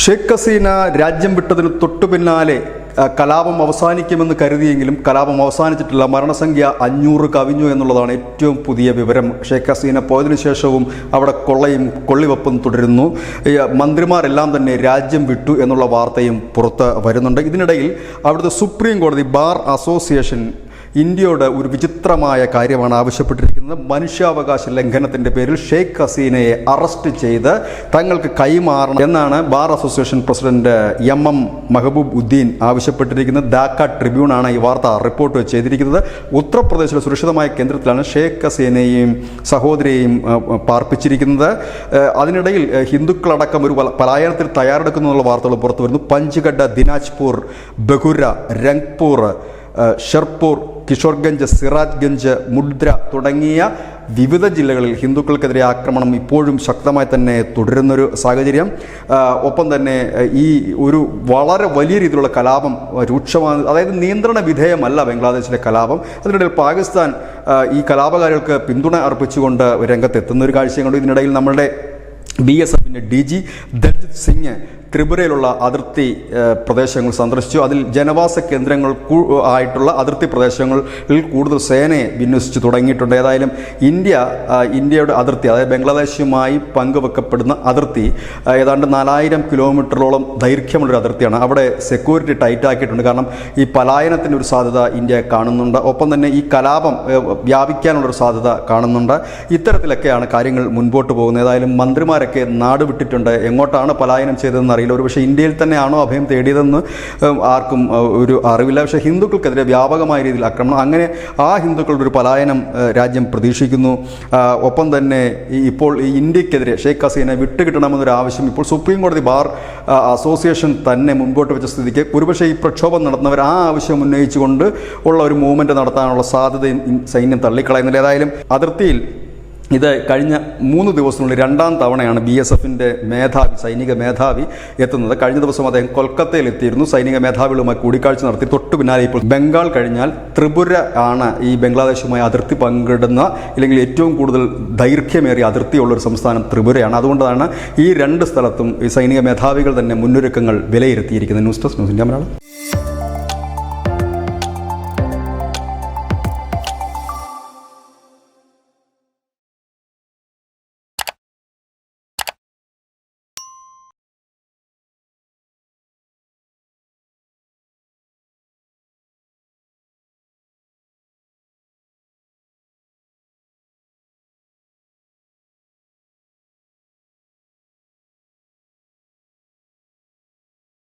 ഷെയ്ഖ് ഹസീന രാജ്യം വിട്ടതിന് തൊട്ടുപിന്നാലെ കലാപം അവസാനിക്കുമെന്ന് കരുതിയെങ്കിലും കലാപം അവസാനിച്ചിട്ടില്ല. മരണസംഖ്യ 500 കവിഞ്ഞു എന്നുള്ളതാണ് ഏറ്റവും പുതിയ വിവരം. ഷെയ്ഖ് ഹസീന പോയതിനു ശേഷവും അവിടെ കൊള്ളയും കൊള്ളിവെപ്പും തുടരുന്നു. മന്ത്രിമാരെല്ലാം തന്നെ രാജ്യം വിട്ടു എന്നുള്ള വാർത്തയും പുറത്ത് വരുന്നുണ്ട്. ഇതിനിടയിൽ അവിടുത്തെ സുപ്രീം കോടതി ബാർ അസോസിയേഷൻ ഇന്ത്യയോട് ഒരു വിചിത്രമായ കാര്യമാണ് ആവശ്യപ്പെട്ടിരിക്കുന്നത്. മനുഷ്യാവകാശ ലംഘനത്തിൻ്റെ പേരിൽ ഷെയ്ഖ് ഹസീനയെ അറസ്റ്റ് ചെയ്ത് തങ്ങൾക്ക് കൈമാറണം എന്നാണ് bar association president MM Mehboob Uddin ആവശ്യപ്പെട്ടിരിക്കുന്നത്. ധാക്ക ട്രിബ്യൂണാണ് ഈ വാർത്ത റിപ്പോർട്ട് ചെയ്തിരിക്കുന്നത്. ഉത്തർപ്രദേശിലെ സുരക്ഷിതമായ കേന്ദ്രത്തിലാണ് ഷെയ്ഖ് ഹസീനയെയും സഹോദരിയെയും പാർപ്പിച്ചിരിക്കുന്നത്. അതിനിടയിൽ ഹിന്ദുക്കളടക്കം ഒരു പലായനത്തിൽ തയ്യാറെടുക്കുന്നുള്ള വാർത്തകൾ പുറത്തു വരുന്നു. പഞ്ച്ഗഡ്, ദിനാജ്പൂർ, ബഗുര, രംഗ്പൂർ, ഷെർപൂർ, കിഷോർഗഞ്ച്, സിറാജ്ഗഞ്ച്, മുദ്ര തുടങ്ങിയ വിവിധ ജില്ലകളിൽ ഹിന്ദുക്കൾക്കെതിരെ ആക്രമണം ഇപ്പോഴും ശക്തമായി തന്നെ തുടരുന്നൊരു സാഹചര്യം. ഒപ്പം തന്നെ ഈ ഒരു വളരെ വലിയ രീതിയിലുള്ള കലാപം രൂക്ഷമാണ്. അതായത് നിയന്ത്രണ വിധേയമല്ല ബംഗ്ലാദേശിലെ കലാപം. അതിനിടയിൽ പാകിസ്ഥാൻ ഈ കലാപകാരികൾക്ക് പിന്തുണ അർപ്പിച്ചുകൊണ്ട് രംഗത്തെത്തുന്ന ഒരു കാഴ്ചയും കൊണ്ട് ഇതിനിടയിൽ നമ്മളുടെ BSFിൻ്റെ DG ദൽജിത് സിംഗ് ത്രിപുരയിലുള്ള അതിർത്തി പ്രദേശങ്ങൾ സന്ദർശിച്ചു. അതിൽ ജനവാസ കേന്ദ്രങ്ങൾ ആയിട്ടുള്ള അതിർത്തി പ്രദേശങ്ങളിൽ കൂടുതൽ സേനയെ വിന്യസിച്ചു തുടങ്ങിയിട്ടുണ്ട്. ഏതായാലും ഇന്ത്യയുടെ അതിർത്തി, അതായത് ബംഗ്ലാദേശുമായി പങ്കുവെക്കപ്പെടുന്ന അതിർത്തി ഏതാണ്ട് 4000 കിലോമീറ്ററോളം ദൈർഘ്യമുള്ളൊരു അതിർത്തിയാണ്. അവിടെ സെക്യൂരിറ്റി ടൈറ്റാക്കിയിട്ടുണ്ട്. കാരണം ഈ പലായനത്തിൻ്റെ ഒരു സാധ്യത ഇന്ത്യ കാണുന്നുണ്ട്. ഒപ്പം തന്നെ ഈ കലാപം വ്യാപിക്കാനുള്ളൊരു സാധ്യത കാണുന്നുണ്ട്. ഇത്തരത്തിലൊക്കെയാണ് കാര്യങ്ങൾ മുൻപോട്ട് പോകുന്നത്. ഏതായാലും മന്ത്രിമാരൊക്കെ നാട് വിട്ടിട്ടുണ്ട്. എങ്ങോട്ടാണ് പലായനം ചെയ്തതെന്ന് അറിയില്ല. ഒരുപക്ഷെ ഇന്ത്യയിൽ തന്നെയാണോ അഭയം തേടിയതെന്ന് ആർക്കും ഒരു അറിവില്ല. പക്ഷേ ഹിന്ദുക്കൾക്കെതിരെ വ്യാപകമായ രീതിയിൽ ആക്രമണം, അങ്ങനെ ആ ഹിന്ദുക്കളുടെ ഒരു പലായനം രാജ്യം പ്രതീക്ഷിക്കുന്നു. ഒപ്പം തന്നെ ഇപ്പോൾ ഈ ഇന്ത്യക്കെതിരെ ഷെയ്ഖ് ഹസീനെ വിട്ടുകിട്ടണമെന്നൊരു ആവശ്യം ഇപ്പോൾ സുപ്രീം കോടതി ബാർ അസോസിയേഷൻ തന്നെ മുൻപോട്ട് വെച്ച സ്ഥിതിക്ക് ഒരുപക്ഷെ ഈ പ്രക്ഷോഭം നടത്തുന്നവർ ആ ആവശ്യം ഉന്നയിച്ചുകൊണ്ട് ഉള്ള ഒരു മൂവ്മെൻറ്റ് നടത്താനുള്ള സാധ്യതയും സൈന്യം തള്ളിക്കളയുന്നില്ല. ഏതായാലും അതിർത്തിയിൽ ഇത് കഴിഞ്ഞ 3 ദിവസത്തിനുള്ളിൽ 2ാം തവണയാണ് BSFിൻ്റെ സൈനിക മേധാവി എത്തുന്നത്. കഴിഞ്ഞ ദിവസം അദ്ദേഹം കൊൽക്കത്തയിൽ എത്തിയിരുന്നു. സൈനിക മേധാവികളുമായി കൂടിക്കാഴ്ച നടത്തി. തൊട്ടു പിന്നാലെ ഇപ്പോൾ ബംഗാൾ കഴിഞ്ഞാൽ ത്രിപുര ആണ് ഈ ബംഗ്ലാദേശുമായി അതിർത്തി പങ്കിടുന്ന, ഇല്ലെങ്കിൽ ഏറ്റവും കൂടുതൽ ദൈർഘ്യമേറിയ അതിർത്തിയുള്ളൊരു സംസ്ഥാനം ത്രിപുരയാണ്. അതുകൊണ്ടാണ് ഈ 2 സ്ഥലത്തും ഈ സൈനിക മേധാവികൾ തന്നെ മുന്നൊരുക്കങ്ങൾ വിലയിരുത്തിയിരിക്കുന്നത്. News desk news India Malayalam.